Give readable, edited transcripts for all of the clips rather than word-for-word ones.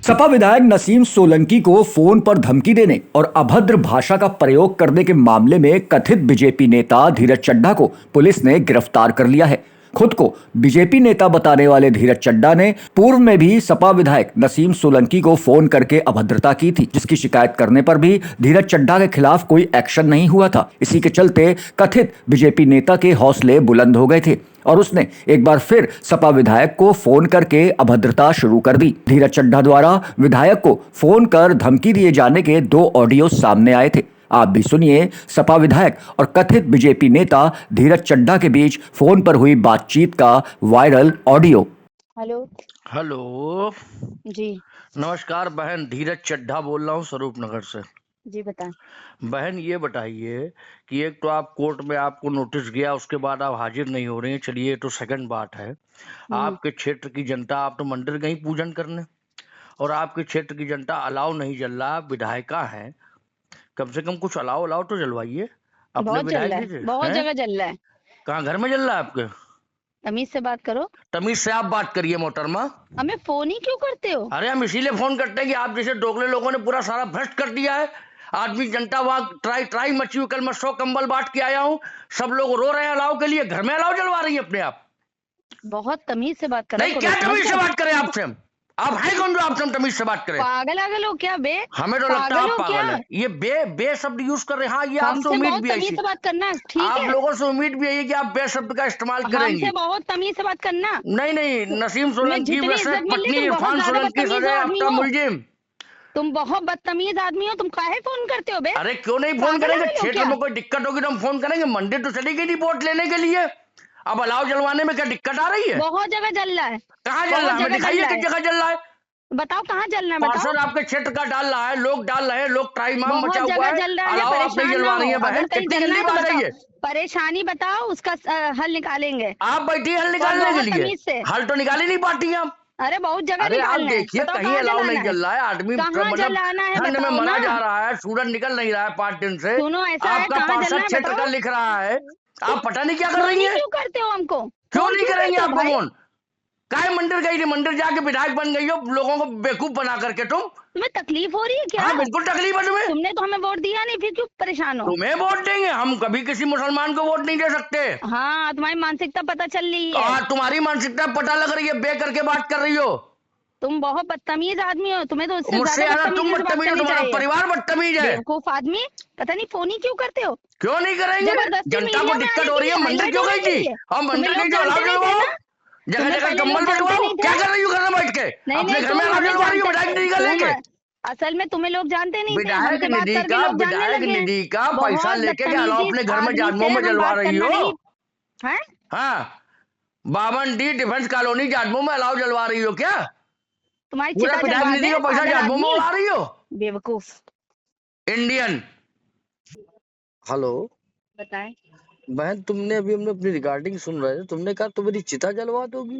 सपा विधायक नसीम सोलंकी को फोन पर धमकी देने और अभद्र भाषा का प्रयोग करने के मामले में कथित बीजेपी नेता धीरज चड्ढा को पुलिस ने गिरफ्तार कर लिया है। खुद को बीजेपी नेता बताने वाले धीरज चड्ढा ने पूर्व में भी सपा विधायक नसीम सोलंकी को फोन करके अभद्रता की थी, जिसकी शिकायत करने पर भी धीरज चड्ढा के खिलाफ कोई एक्शन नहीं हुआ था। इसी के चलते कथित बीजेपी नेता के हौसले बुलंद हो गए थे और उसने एक बार फिर सपा विधायक को फोन करके अभद्रता शुरू कर दी। धीरज चड्ढा द्वारा विधायक को फोन कर धमकी दिए जाने के 2 ऑडियो सामने आए थे। आप भी सुनिए सपा विधायक और कथित बीजेपी नेता धीरज चड्ढा के बीच फोन पर हुई बातचीत का वायरल ऑडियो। हेलो। हेलो जी। नमस्कार बहन, धीरज चड्ढा बोल रहा हूँ स्वरूप नगर से। जी बताएं। बहन ये बताइए कि एक तो आप कोर्ट में आपको नोटिस गया, उसके बाद आप हाजिर नहीं हो रही हैं। चलिए, तो सेकंड बात है, आपके क्षेत्र की जनता, आप तो मंदिर गई पूजन करने और आपके क्षेत्र की जनता अलाव नहीं जल रहा, विधायिका है, कम से कम कुछ अलाव तो जलवाइए अपने बहुत जल विधायक रहा जी है, से। बहुत जगह जल रहा है। कहाँ घर में जल रहा है आपके? तमीज से बात करो। तमीज से आप बात करिए मोहतरमा। हमें फोन ही क्यों करते हो? अरे हम इसीलिए फोन करते हैं कि आप जैसे दोगले लोगों ने पूरा सारा भ्रष्ट कर दिया है। आदमी जनता वहां ट्राई मची हुई। कल मैं 100 कंबल बांट के आया हूँ, सब लोग रो रहे हैं अलाव के लिए, घर में अलाव जलवा रही है अपने आप। बहुत तमीज से बात करो। नहीं, क्या तमीज से बात करें आपसे? आप हैं कौन जो आपसे हम तमीज से बात करें? पागल आगल हो क्या बे? हमें तो लगता है आप पागल है। ये बे शब्द यूज कर रहे हैं। हाँ, ये आपसे उम्मीद भी है, तमीज से बात करना ठीक है। आप लोगों से उम्मीद भी है कि आप बे शब्द का इस्तेमाल करेंगे। हमसे बहुत तमीज से बात करना। नहीं, नसीम सोलंकी वैसे पत्नी इरफान सोलंकी सजा याफ्ता मुलजिम। तुम बहुत बदतमीज आदमी हो। तुम काहे फोन करते हो बे? अरे क्यों नहीं फोन करेंगे? क्षेत्र में कोई दिक्कत होगी तो हम फोन करेंगे। मंदिर तो चली गई रिपोर्ट लेने के लिए, अब अलाव जलवाने में क्या दिक्कत आ रही है? बहुत जगह जल रहा है। कहाँ जल रहा है? दिखाइए किस जगह जल रहा है। बताओ कहाँ जलना है, बताओ। पार्षद आपके क्षेत्र का डाल रहा है, लोग डाल रहे हैं, लोग ट्राइमाम मचा हुआ है, अलाव आप नहीं जलवा रही है। बहन कितनी जल्दी बात है ये। परेशानी बताओ, उसका हल निकालेंगे। आप बैठी हल निकालने के लिए? हल तो निकाल ही नहीं पाती आप। अरे बहुत जगह अरे आप देखिए, कहीं अलाव नहीं जल रहा है। आदमी ठंड में मरा जा रहा है, सूरज निकल नहीं रहा है 5 दिन से। आपका पार्षद क्षेत्र का लिख रहा है, आप पता नहीं क्या कर रही है। क्यों करते हो हमको? क्यों नहीं करेंगे आपको फोन? काय मंदिर गई थी, मंदिर जाके विधायक बन गई हो, लोगों को बेवकूफ बना करके। तुम्हें तकलीफ हो रही है क्या? हाँ बिल्कुल तकलीफ है तुम्हें। तुमने तो हमें वोट दिया नहीं, फिर क्यों परेशान हो? तुम्हें वोट देंगे हम? कभी किसी मुसलमान को वोट नहीं दे सकते। हाँ, तुम्हारी मानसिकता पता चल रही है। तुम्हारी मानसिकता पता लग रही है, बे करके बात कर रही हो। तुम बहुत बदतमीज आदमी हो। तुम्हें तो मुझसे ज्यादा तुम बदतमीज हो, तुम्हारा परिवार बदतमीज है। बेवकूफ आदमी, पता नहीं फोन ही क्यों करते हो? क्यों नहीं करेंगे? जनता को दिक्कत हो रही है। मंदिर क्यों गई थी? और मंदिर गई थी, अलाव जलवाओ। जगह जगह कम्बल बंटवाओ। क्या कर रही हो घर में बैठ के? अपने घर में अलाव जलवा रही हो, विधायक निधि का लेके। असल में तुम्हें लोग जानते नहीं थे। विधायक निधि का पैसा लेके अलाव अपने घर में जादमो में जलवा रही हो। हाँ, 52D डिफेंस कॉलोनी जादमो में अलाव जलवा रही हो क्या? तुम्हारी विधायक निधि का पैसा जादमो में उड़ा रही हो। बेवकूफ इंडियन। हेलो बताएं। बहन, तुमने अभी हमने अपनी रिकॉर्डिंग सुन रहे थे, तुमने कहा तुम मेरी चिता जलवा दोगी।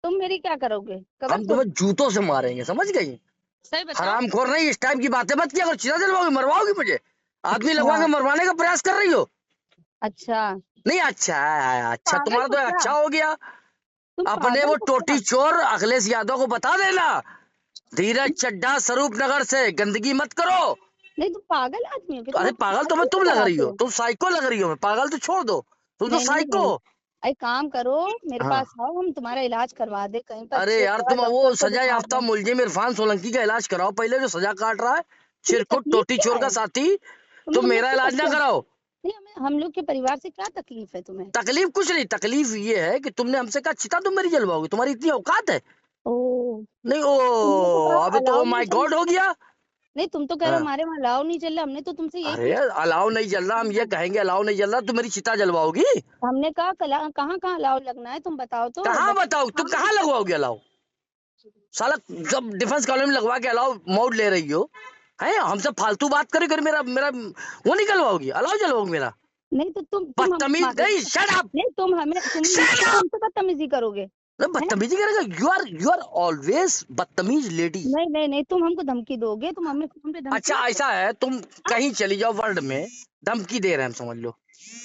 तुम मेरी क्या करोगे? हम तुम्हें जूतों से मारेंगे, समझ गई? हरामखोर नहीं, इस टाइप की बातें मत किया करो। चिता जलवाओगी, मरवाओगी मुझे? आदमी लगवा के मरवाने का प्रयास कर रही हो। अच्छा नहीं, अच्छा तुम्हारा तो अच्छा हो गया। अपने वो टोटी चोर अखिलेश यादव को बता देना, धीरज चड्ढा स्वरूप नगर से गंदगी मत करो। नहीं, तुम पागल आदमी हो। अरे पागल तो तुम लग रही हो, तुम साइको लग रही हो। पागल तो छोड़ दो, तुम तो साइको। एक काम करो, मेरे पास आओ, हम तुम्हारा इलाज करवा दे कहीं पर। अरे यार, तुम वो सजा याफ्ता मुलजिम इरफान सोलंकी का इलाज कराओ पहले, जो सजा काट रहा है, चिरकुट टोटी चोर का साथी। तुम मेरा इलाज ना कराओ। हम लोग के परिवार से क्या तकलीफ है तुम्हें? तकलीफ कुछ नहीं, तकलीफ ये है कि तुमने हमसे कहा चिता तुम मेरी जलवाओगी। तुम्हारी इतनी औकात है? नहीं, अबे तो माय गॉड हो गया। नहीं, तुम तो कह रहे हो हमारे वहाँ अलाव नहीं चल रहा। हमने तो तुमसे यही अरे अलाव नहीं जल रहा, हम ये कहेंगे अलाव नहीं जल रहा, तुम मेरी चिता जलवाओगी। हमने कहा कहाँ कहाँ अलाव लगना है, तुम बताओ तो। कहाँ बताओ? तुम कहाँ लगवाओगे अलाव? साला जब डिफेंस कॉलोनी में लगवा के अलाव मोड ले रही हो, है हमसे फालतू बात करे कर मेरा वो निकलवाओगी, अलाव जलवाओगी मेरा? नहीं तो तुम बदतमीज नहीं, शट अप। नहीं, तुम बदतमीजी करोगे। बदतमीजी करेगा? यू आर ऑलवेज बदतमीज लेडी। नहीं, तुम हमको धमकी दोगे। तुम हमें धमकी। अच्छा ऐसा है, तुम कहीं चली जाओ वर्ल्ड में, धमकी दे रहे हैं हम, समझ लो।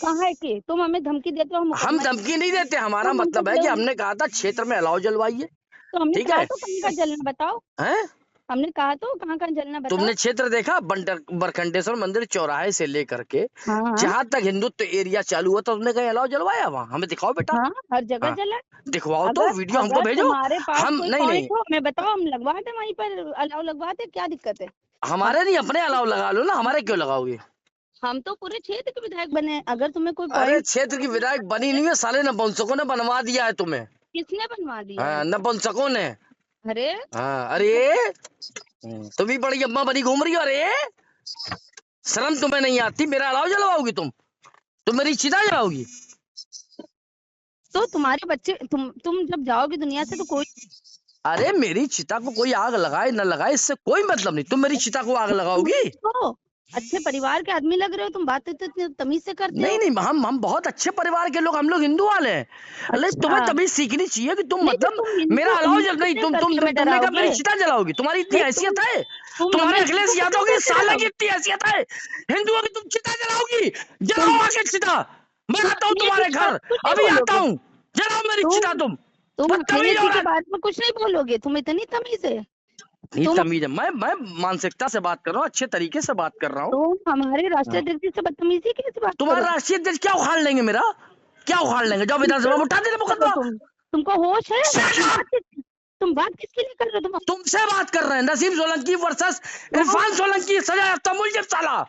कहाँ है कि तुम हमें धमकी देते हो? हम धमकी नहीं देते, हमारा मतलब है कि हमने कहा था क्षेत्र में अलाव जलवाइए, तो हमने ठीक कहा है? तो कहाँ जलना बताओ, हैं? हमने कहा तो कहाँ जलना बताओ। तुमने क्षेत्र देखा बरखंडेश्वर मंदिर चौराहे से लेकर के हाँ हाँ जहां तक हिंदुत्व एरिया चालू हुआ, तो तुमने कहीं अलाव जलवाया वहां? हमें दिखाओ बेटा। हाँ, हर जगह हाँ, जला। दिखवाओ तो, अगर वीडियो हमको अगर भेजो। तुम्हारे पास हम कोई नहीं नहीं, पॉइंट हो हमें बताओ, हम लगवाते वहीं पर अलाव लगवाते, क्या दिक्कत है। हम हमारे नहीं, अपने अलाव लगा लो ना, हमारे क्यों लगाओगे? हम तो पूरे क्षेत्र के विधायक बने हैं। अगर तुम्हें कोई अरे पॉइंट, क्षेत्र की विधायक बनी नहीं है, साले नपुंसकों ने बनवा दिया है तुम्हें। किसने बनवा दिया हाँ, है। नपुंसकों ने। अरे हाँ, अरे तुम भी बड़ी अम्मा बनी घूम रही हो। अरे शर्म तुम्हें नहीं आती? मेरा अलाव जलवाओगी तुम मेरी चिता जलाओगी? तो तुम्हारे बच्चे, तुम जब जाओगे दुनिया से तो कोई अरे मेरी चिता को कोई आग लगाए न लगाए, इससे कोई मतलब नहीं। तुम मेरी चिता को आग लगाओगी? हो, अच्छे परिवार के आदमी लग रहे हो, तुम बातें तो इतनी तमीज से करते नहीं हो। नहीं, हम बहुत अच्छे परिवार के लोग, हम लोग हिंदू वाले हैं। अरे तुम्हें अच्छा, तभी सीखनी चाहिए कि तुम नहीं तो मतलब तुम हिंदू मेरा अलाव जल हिंदू नहीं, से तुमने करके हमें कहा डराओगे। मेरी चिता जलाओगी? तुम्हारी इतनी नहीं हैसियत है? तुम तुम्हारे हमें अखिलेश हिंदू यादव से की करके साला की डराओगे। इतनी हैसियत है? हिंदुओं की तुम चिता जलाओगी? तुम जलाओ आके चिता, मैं आता हूँ अखिलेश तुम्हारे जी के बारे घर, में कुछ नहीं अभी आता बोलोगे। हूँ। जलाओ मेरी चिता तुम तुम बदतमीज अखिलेश जी के औरत। बारे में कुछ नहीं बोलोगे, तुम इतनी तमीज है। नहीं तुम तमीज है, मैं मानसिकता से बात कर रहा हूँ, अच्छे तरीके से बात कर रहा हूँ। तुम हमारे राष्ट्रीय अध्यक्ष जी से बदतमीजी कैसे बात तुम्हारा करोगे। राष्ट्रीय अध्यक्ष क्या उखाड़ लेंगे मेरा? क्या उखाड़ लेंगे? जाओ विधानसभा में उठा देना करो मुकदमा। तुमको होश है। Shut up! तुम बात किसके लिए कर रहे हो। तुमसे बात कर रहे हैं, नसीम सोलंकी वर्सेस इरफान सोलंकी, सजा याफ्ता मुलजिम साला।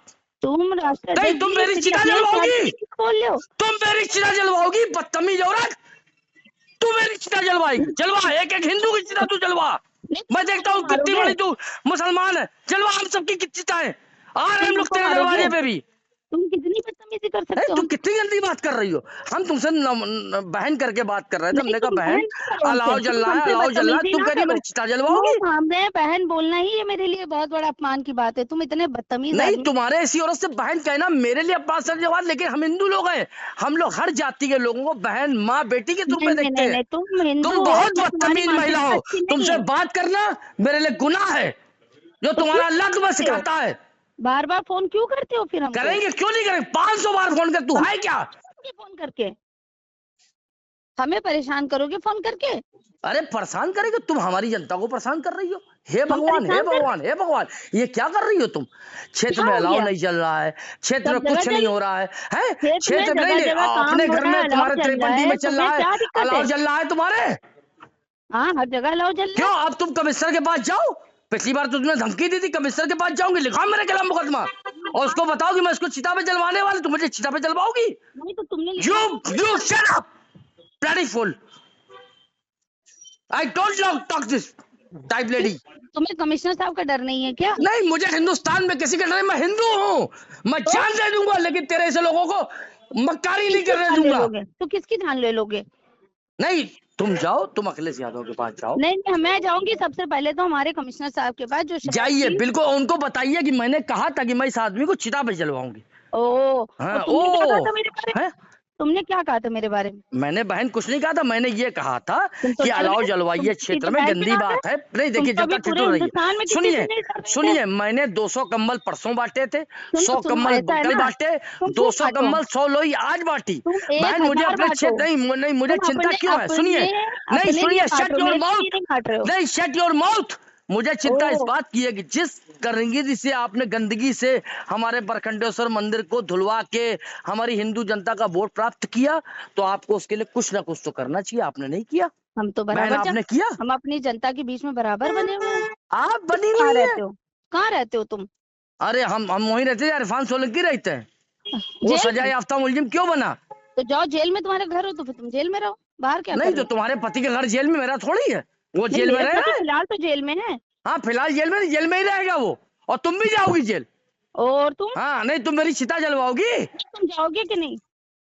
तुम राष्ट्रीय नहीं, अध्यक्ष तुम जी मेरी श्री चिता अखिलेश यादव जलवाओगी? जी किसको बोल रहे हो। तुम मेरी चिता जलवाओगी बदतमीज औरत? तू मेरी चिता जलवाएगी? जलवा, एक एक हिंदू की चिता तू जलवा। नहीं, मैं तुम देखता मुझे हूँ कितनी मारोगे, बड़ी तू मुसलमान है। जलवा हम सबकी चिताएं, आ रहे हैं तुम हम लोग हमको तेरे मारोगे। दरवाजे पे भी। तुम कितनी बदतमीजी कर नहीं, सकते हो। तू कितनी गंदी बात कर रही हो। हम तुमसे बहन करके बात कर रहे थे, नहीं हमने कहा तुम बहन बहन ना करो हमसे, अलाव जलना तुम है, हमसे अलाव जलना है। बदतमीजी तुम ना कह रही है करो। मेरी चिता जलवाओगी? तुम हमें बहन बोलना ही ये मेरे लिए बहुत बड़ा अपमान की बात है। तुम इतने बदतमीज नहीं, आदमी। तुम्हारे ऐसी औरत से बहन कहना मेरे लिए अपमान समझ बात, लेकिन हम हिंदू लोग हैं। हम लोग हर जाति के लोगों को बहन, माँ, बेटी के रूप नहीं में नहीं देखते नहीं हैं। नहीं, तुम हिंदू तुम हो, बहुत मैं तुम्हारी बदतमीज महिला मानसिकता हो। अच्छी नहीं तुमसे है। बात करना मेरे लिए गुनाह है, जो तो क्यों तुम्हारा अल्लाह तुम्हें करते हो, सिखाता है। बार बार फोन क्यों करते हो फिर हमको। करेंगे क्यों नहीं करेंगे? 500 बार फोन कर, तू हम है क्या? फोन करके हमें परेशान करोगे फोन करके। अरे परेशान करेंगे? तुम हमारी जनता को परेशान कर रही हो। हे हम भगवान, हे परेशान कर रहे भगवान, हे भगवान, ये क्या कर रही हो तुम? हैं? क्षेत्र क्या में हो अलाव गया, नहीं चल रहा है, क्षेत्र में सब जगह कुछ नहीं चल, हो रहा है। हैं? खेत में क्षेत्र नहीं जगह नहीं, जगह काम अपने हो घर रहा है, में अलाव तुम्हारे चल रहा त्रिपंडी है, में चल तुम्हें रहा है, क्या दिक्कत अलाव है। चल रहा है तुम्हारे। हाँ, हर जगह अलाव चल रहा क्यों? है। अब तुम कमिश्नर के पास जाओ। पिछली बार तुमने धमकी दी थी, कमिश्नर के पास जाऊंगी, लिखाओ मेरे खिलाफ मुकदमा और उसको बताओ कि मैं इसको चिता पे जलवाने वाला, तुम मुझे चिता पे जलवाओगी? नहीं तो तुमने यू लिखा तो you shut up bloody fool, I don't talk this type lady. तुम्हें कमिश्नर साहब का डर नहीं है क्या। नहीं, मुझे हिंदुस्तान में किसी का डर नहीं, मैं हिंदू हूँ। मैं तो जान दे दूंगा, लेकिन तेरे ऐसे लोगों को मक्कारी नहीं किसकी करने जान ले दूंगा। लोगे, तो किसकी जान ले लोगे। नहीं, तुम जाओ, तुम अखिलेश यादव के पास जाओ। नहीं नहीं, मैं जाऊंगी सबसे पहले तो हमारे कमिश्नर साहब के पास जो शहर जाइए, की। बिल्कुल उनको बताइए कि मैंने कहा था कि मैं इस आदमी को चिता पे जलवाऊंगी। ओ, हाँ, और तुमने क्या कहा ओ था मेरे बारे में। है। तुमने क्या कहा था मेरे बारे में। मैंने बहन कुछ नहीं कहा था, मैंने ये कहा था तुम तो कि जल अलाव गए, जलवाइए, तुमकी क्षेत्र तो में बहन गंदी बिना बात है। नहीं तुम देखिए, तो अभी जनता पूरे ठिठुर रही हिंदुस्तान में है। किसी सुनिए से नहीं कर रहे थे। सुनिए, मैंने 200 कंबल परसों बांटे थे, सुनो 100 सुनो, कंबल ऐसा है कल ना, बांटे, तुम खूब 200 बांटो, कंबल 100 लोई आज बांटी। तुम बहन मुझे 1000 अपने बांटो। क्षेत्र नहीं मुझे तुम चिंता अपने क्यों है? सुनिए, अपने नहीं अपने लिए सुनिए, बांट शट रहे हो, योर मेरे लिए माउथ, नहीं बांट रहे हो। नहीं शट योर माउथ। मुझे चिंता इस ओ, बात की है कि जिस गंदगी से आपने गंदगी से हमारे बरखंडेश्वर मंदिर को धुलवा के हमारी हिंदू जनता का वोट प्राप्त किया, तो आपको उसके लिए कुछ ना कुछ तो करना चाहिए। आपने नहीं किया। हम तो बहन बराबर आपने किया? हम अपनी जनता के बीच में बराबर बने हुए हैं। आप तुम बनी कहाँ हुई है। रहते हो, कहाँ रहते हो तुम। अरे हम वहीं रहते हैं, इरफान सोलंकी रहते हैं। वो जेल सजा में, याफ्ता मुलजिम क्यों बना? तो जाओ जेल में, तुम्हारा घर हो तो फिर तुम जेल में रहो, बाहर क्या नहीं कर तो रहे हो। तुम्हारे पति के घर जेल में, मेरा थोड़ी है। वो नहीं, जेल में मेरे रह पति रहा है। फिलहाल तो जेल में है। हाँ, फिलहाल जेल में ही रहेगा वो, और तुम भी जाओगी जेल। और तुम हाँ, नहीं तुम मेरी चिता जलवाओगी? तुम जाओगे कि नहीं।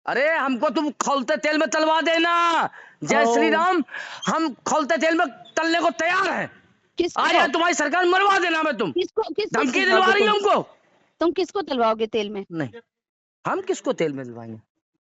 अरे हमको तुम खौलते तेल में तलवा देना। जय ओ, श्री राम। हम खौलते तेल में तलने को तैयार हैं। आ किसको जाए तुम्हारी सरकार, मरवा देना। मैं तुम किसको किसको धमकी दिलवा तलवाओगे रही हो हमको? तुम किसको तलवाओगे तेल में। नहीं, हम किसको तेल में दिलवाएंगे?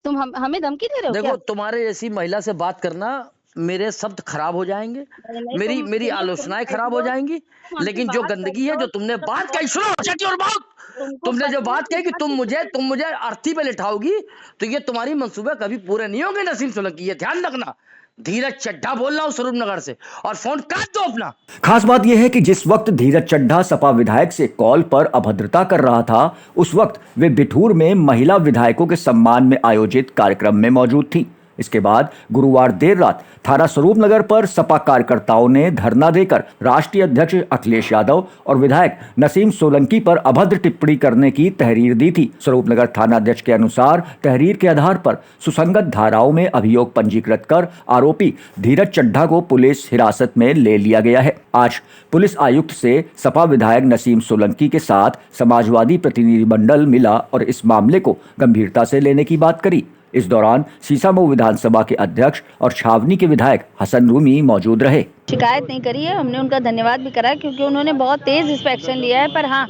तुम हमें धमकी दे रहे हो देखो, क्या। तुम्हारे जैसी महिला से बात करना मेरे शब्द खराब हो जाएंगे, नहीं, मेरी तुम- मेरी तुम- आलोचनाएं तुम खराब हो जाएंगी, हमसे लेकिन जो बात गंदगी कर है लो, जो तुमने तो बात कही, सुनो छठी और बात, तुमको तुमने जो पता बात कही कि है तुम मुझे अर्थी पे लिटाओगी, तो ये तुम्हारी मंसूबे कभी पूरे नहीं होंगे नसीम सोलंकी, ये ध्यान रखना। धीरज चड्ढा बोल रहा हूँ स्वरूप नगर से, और फोन काट दो अपना। खास बात यह है कि जिस वक्त धीरज चड्ढा सपा विधायक से कॉल पर अभद्रता कर रहा था, उस वक्त वे बिठूर में महिला विधायकों के सम्मान में आयोजित कार्यक्रम में मौजूद थी। इसके बाद गुरुवार देर रात थाना स्वरूप नगर पर सपा कार्यकर्ताओं ने धरना देकर राष्ट्रीय अध्यक्ष अखिलेश यादव और विधायक नसीम सोलंकी पर अभद्र टिप्पणी करने की तहरीर दी थी। स्वरूप नगर थाना अध्यक्ष के अनुसार तहरीर के आधार पर सुसंगत धाराओं में अभियोग पंजीकृत कर आरोपी धीरज चड्ढा को पुलिस हिरासत में ले लिया गया है। आज पुलिस आयुक्त से सपा विधायक नसीम सोलंकी के साथ समाजवादी प्रतिनिधिमंडल मिला और इस मामले को गंभीरता से लेने की बात करी। इस दौरान सीसामऊ विधानसभा के अध्यक्ष और छावनी के विधायक हसन रूमी मौजूद रहे। शिकायत नहीं करी है, हमने उनका धन्यवाद भी करा क्योंकि उन्होंने बहुत तेज इस पे एक्शन लिया है। पर हाँ,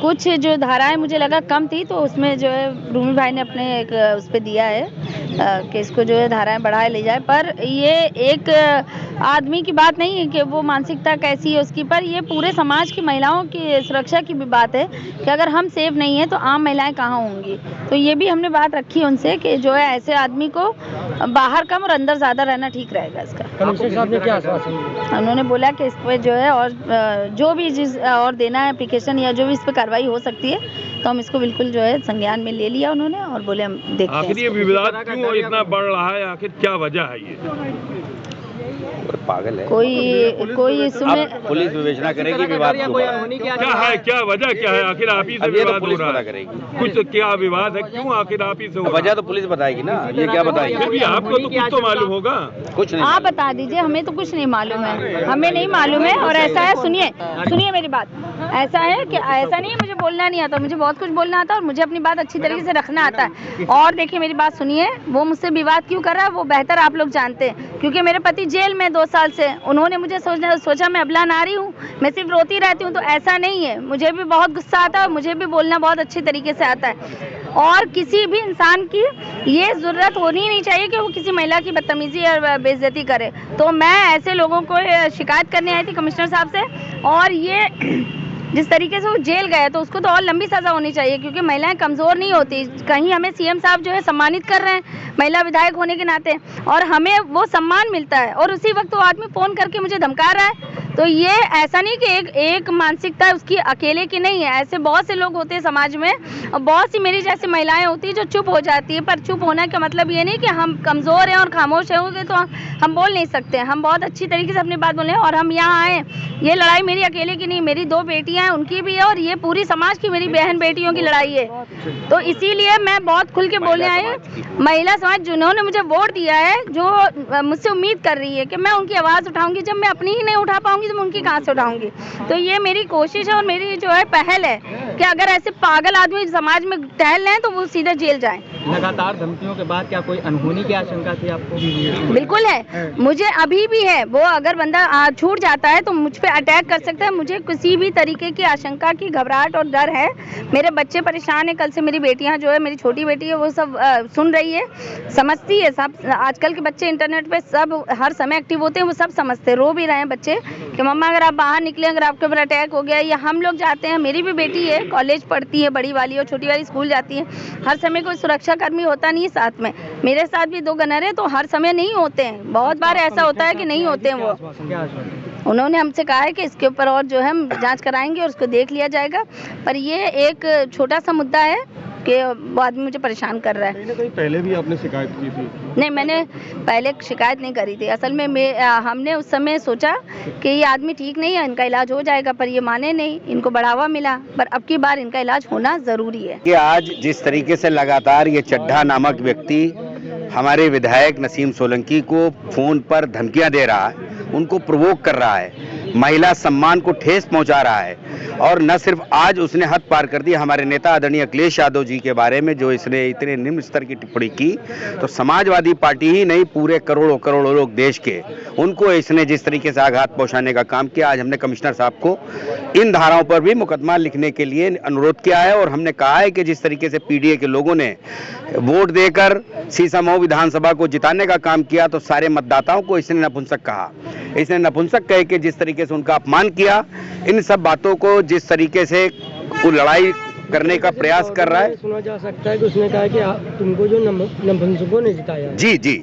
कुछ जो धाराएं मुझे लगा कम थी, तो उसमें जो है रूमी भाई ने अपने एक उस पे दिया है कि इसको जो है धाराएं बढ़ाए ले जाए। पर ये एक आदमी की बात नहीं है कि वो मानसिकता कैसी है उसकी, पर ये पूरे समाज की महिलाओं की सुरक्षा की भी बात है कि अगर हम सेफ नहीं है तो आम महिलाएं कहाँ होंगी। तो ये भी हमने बात रखी है उनसे कि जो है ऐसे आदमी को बाहर कम और अंदर ज़्यादा रहना ठीक रहेगा। इसका कमिश्नर साहब ने क्या आश्वासन दिया? उन्होंने बोला कि इस पर जो है और जो भी जिस और देना है एप्लीकेशन या जो भी इस पर कार्रवाई हो सकती है, तो हम इसको बिल्कुल जो है संज्ञान में ले लिया उन्होंने, और बोले हम देखते हैं। आखिर ये विवाद क्यों इतना बढ़ रहा है, आखिर क्या वजह है ये? पागल है कोई इसमें पुलिस विवेचना करेगी विवाद को। क्या है, क्या वजह क्या है, आखिर आप ही से अब ये तो विवाद पुलिस हो रहा पता है? करेगी। कुछ क्या विवाद है, क्यों आखिर आप ही से हो रहा वजह है? तो पुलिस बताएगी ना, ये क्या बताएगी? फिर भी आपको तो कुछ तो मालूम होगा। कुछ नहीं आप बता दीजिए, हमें तो कुछ नहीं मालूम है, हमें नहीं मालूम है। और ऐसा है, सुनिए मेरी बात, ऐसा है कि ऐसा नहीं है मुझे बोलना नहीं आता, मुझे बहुत कुछ बोलना आता है और मुझे अपनी बात अच्छी तरीके से रखना आता है। और देखिए मेरी बात सुनिए, वो मुझसे विवाद क्यों कर रहा है वो बेहतर आप लोग जानते हैं, क्योंकि मेरे पति जेल में 2 साल से, उन्होंने मुझे सोचा मैं अबला नारी हूँ, मैं सिर्फ रोती रहती हूँ। तो ऐसा नहीं है, मुझे भी बहुत गुस्सा आता है, मुझे भी बोलना बहुत अच्छी तरीके से आता है। और किसी भी इंसान की ये जरूरत होनी नहीं चाहिए कि वो किसी महिला की बदतमीजी और बेइज्जती करे। तो मैं ऐसे लोगों को शिकायत करने आई थी कमिश्नर साहब से, और ये जिस तरीके से वो जेल गया तो उसको तो और लंबी सजा होनी चाहिए, क्योंकि महिलाएं कमज़ोर नहीं होती। कहीं हमें सीएम साहब जो है सम्मानित कर रहे हैं महिला विधायक होने के नाते, और हमें वो सम्मान मिलता है, और उसी वक्त वो आदमी फ़ोन करके मुझे धमका रहा है। तो ये ऐसा नहीं कि एक मानसिकता उसकी अकेले की नहीं है, ऐसे बहुत से लोग होते हैं समाज में, और बहुत सी मेरी जैसी महिलाएं होती हैं जो चुप हो जाती है। पर चुप होने का मतलब ये नहीं कि हम कमज़ोर हैं और खामोश होंगे तो हम बोल नहीं सकते। हम बहुत अच्छी तरीके से अपनी बात बोले, और हम यहाँ आए, ये लड़ाई मेरी अकेले की नहीं, मेरी 2 बेटियाँ हैं उनकी भी है, और ये पूरी समाज की मेरी बहन बेटियों की लड़ाई है। तो इसीलिए मैं बहुत खुल के बोलने आई हूँ। महिला समाज जिन्होंने मुझे वोट दिया है, जो मुझसे उम्मीद कर रही है कि मैं उनकी आवाज़ उठाऊंगी, जब मैं अपनी ही नहीं उठा पाऊंगी तो मैं उनकी कहाँ से उठाऊंगी। तो ये मेरी कोशिश है और मेरी जो है पहल है कि अगर ऐसे पागल आदमी समाज में टहल रहे हैं तो वो सीधे जेल जाएं। लगातार धमकियों के बाद क्या कोई अनहोनी की आशंका थी आपको? बिल्कुल है, मुझे अभी भी है। वो अगर बंदा छूट जाता है तो मुझ पे अटैक कर सकता है। मुझे किसी भी तरीके की आशंका की घबराहट और डर है। मेरे बच्चे परेशान है, कल से मेरी बेटियां जो है, मेरी छोटी बेटी है वो सब सुन रही है, समझती है सब। आजकल के बच्चे इंटरनेट पे सब हर समय एक्टिव होते हैं, वो सब समझते हैं। रो भी रहे हैं बच्चे कि मम्मा अगर आप बाहर निकले, अगर आपके ऊपर अटैक हो गया, या हम लोग जाते हैं, मेरी भी बेटी है, कॉलेज पढ़ती है बड़ी वाली, और छोटी वाली स्कूल जाती है। हर समय कोई सुरक्षा कर्मी होता नहीं है साथ में। मेरे साथ भी 2 गनर है, तो हर समय नहीं होते हैं, बहुत बार ऐसा होता है कि नहीं होते हैं। वो उन्होंने हमसे कहा है कि इसके ऊपर और जो है हम जांच कराएंगे और उसको देख लिया जाएगा। पर ये एक छोटा सा मुद्दा है कि वो आदमी मुझे परेशान कर रहा है। कहीं पहले भी आपने शिकायत की थी? नहीं, मैंने पहले शिकायत नहीं करी थी। असल में हमने उस समय सोचा कि ये आदमी ठीक नहीं है, इनका इलाज हो जाएगा, पर ये माने नहीं, इनको बढ़ावा मिला। पर अब की बार इनका इलाज होना ज़रूरी है। कि आज जिस तरीके से लगातार ये चड्ढा नामक व्यक्ति हमारे विधायक नसीम सोलंकी को फोन पर धमकियां दे रहा है, उनको प्रोवोक कर रहा है, महिला सम्मान को ठेस पहुंचा रहा है, और न सिर्फ आज उसने हद पार कर दी हमारे नेता आदरणीय अखिलेश यादव जी के बारे में, जो इसने इतने निम्न स्तर की टिप्पणी की, तो समाजवादी पार्टी ही नहीं पूरे करोड़ों करोड़ों लोग देश के, उनको इसने जिस तरीके से आघात पहुंचाने का काम किया। आज हमने कमिश्नर साहब को इन धाराओं पर भी मुकदमा लिखने के लिए अनुरोध किया है और हमने कहा है कि जिस तरीके से पीडीए के लोगों ने वोट देकर सीसामऊ विधानसभा को जिताने का काम किया, तो सारे मतदाताओं को इसने नपुंसक कहा। इसने नपुंसक कह के जिस तरीके से उनका अपमान किया, इन सब बातों को जिस तरीके से वो लड़ाई करने का प्रयास कर रहा है। सुना जा सकता है कि उसने कहा कि तुमको जो नपुंसकों ने जिताया। जी जी,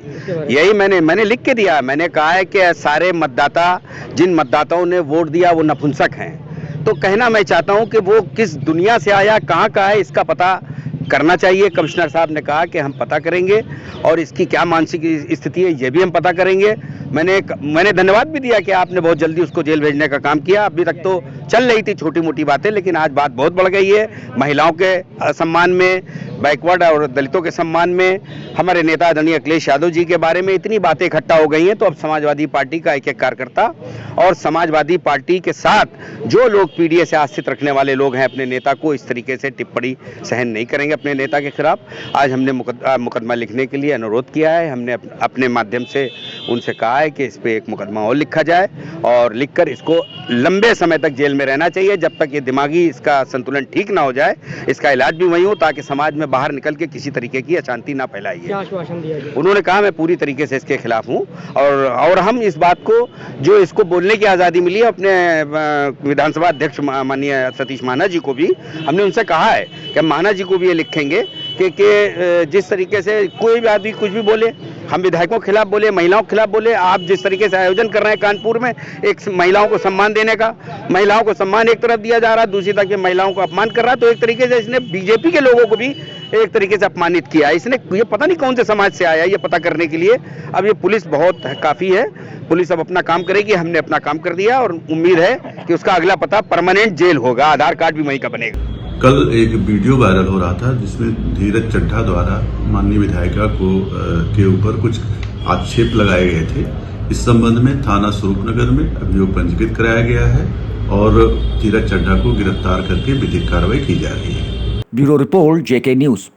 यही मैंने लिख के दिया। मैंने कहा है कि सारे मतदाता, जिन मतदाताओं ने वोट दिया वो नपुंसक हैं। तो कहना मैं चाहता हूं कि वो किस दुनिया से आया, कहां का है, इसका पता करना चाहिए। कमिश्नर साहब ने कहा कि हम पता करेंगे और इसकी क्या मानसिक स्थिति है ये भी हम पता करेंगे। मैंने धन्यवाद भी दिया कि आपने बहुत जल्दी उसको जेल भेजने का काम किया। अभी तक तो चल रही थी छोटी मोटी बातें, लेकिन आज बात बहुत बढ़ गई है। महिलाओं के सम्मान में, बैकवर्ड और दलितों के सम्मान में, हमारे नेता आदरणीय अखिलेश यादव जी के बारे में इतनी बातें इकट्ठा हो गई हैं। तो अब समाजवादी पार्टी का एक एक कार्यकर्ता और समाजवादी पार्टी के साथ जो लोग पीडीए से आस्थित रखने वाले लोग हैं, अपने नेता को इस तरीके से टिप्पणी सहन नहीं करेंगे अपने नेता के खिलाफ। आज हमने मुकदमा लिखने के लिए अनुरोध किया है। हमने अपने माध्यम से उनसे कहा है कि इस पे एक मुकदमा और लिखा जाए और लिखकर इसको लंबे समय तक जेल में रहना चाहिए, जब तक ये दिमागी इसका संतुलन ठीक ना हो जाए। इसका इलाज भी वही हो ताकि समाज में बाहर निकल के किसी तरीके की अशांति ना फैलाई है। क्या आश्वासन दिया गया? उन्होंने कहा मैं पूरी तरीके से इसके खिलाफ हूं और हम इस बात को, जो इसको बोलने की आजादी मिली है, अपने विधानसभा अध्यक्ष माननीय सतीश महाना जी को भी हमने उनसे कहा है कि महाना जी को भी ये लिखेंगे कि जिस तरीके से कोई भी आदमी कुछ भी बोले, हम विधायकों के खिलाफ बोले, महिलाओं के खिलाफ बोले। आप जिस तरीके से आयोजन कर रहे हैं कानपुर में एक महिलाओं को सम्मान देने का, महिलाओं को सम्मान एक तरफ दिया जा रहा है, दूसरी तरफ महिलाओं को अपमान कर रहा है। तो एक तरीके से इसने बीजेपी के लोगों को भी एक तरीके से अपमानित किया। इसने ये पता नहीं कौन से समाज से आया, ये पता करने के लिए अब ये पुलिस बहुत काफी है। पुलिस अब अपना काम करेगी। हमने अपना काम कर दिया और उम्मीद है कि उसका अगला पता परमानेंट जेल होगा, आधार कार्ड भी वहीं का बनेगा। कल एक वीडियो वायरल हो रहा था जिसमें धीरज चड्ढा द्वारा माननीय विधायिका के ऊपर कुछ आक्षेप लगाए गए थे। इस संबंध में थाना स्वरूपनगर में अभियोग पंजीकृत कराया गया है और धीरज चड्ढा को गिरफ्तार करके विधिक कार्रवाई की जा रही है। Bureau report, JK news.